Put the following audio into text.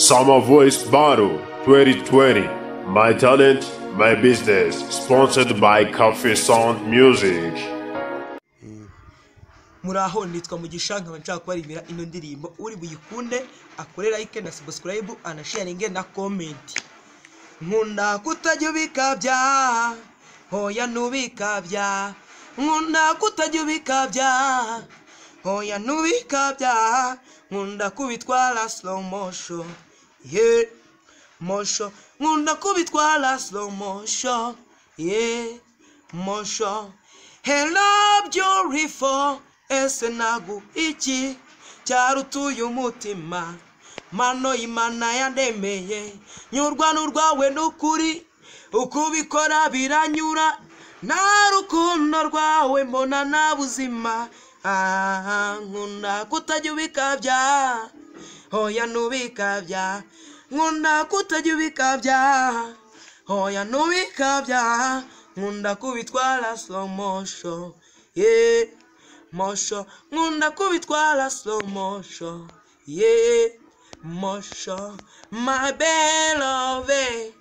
Summer Voice Battle 2020. My talent, my business. Sponsored by Cafe Sound Music. Muraho nitwa Mugisha nkaba nshaka kubarimira ino ndirimbo uri buyikunde akore like na subscribe anasharinge na comment. Nkunda kutajya ubikabya hoya nubikabya, nkunda kutajya ubikabya hoya nubikabya, nkunda kubitwara slow motion, yeah motion, nkunda kubitwara slow motion, yeah motion. Hello beautiful, ese nagu iki cyarutuye umutima, mano imana yandemeye, nyurwa n'urwawe n'ukuri ukubikora biranyura, nta rukundo rwawe mbona nta buzima. Nkunda kutajya ubikabya hoya nubikabya, nkunda kutajya ubikabya hoya nubikabya, nkunda kubitwara slow motion, yeah motion, nkunda kubitwara slow motion, yeah motion. My beloved,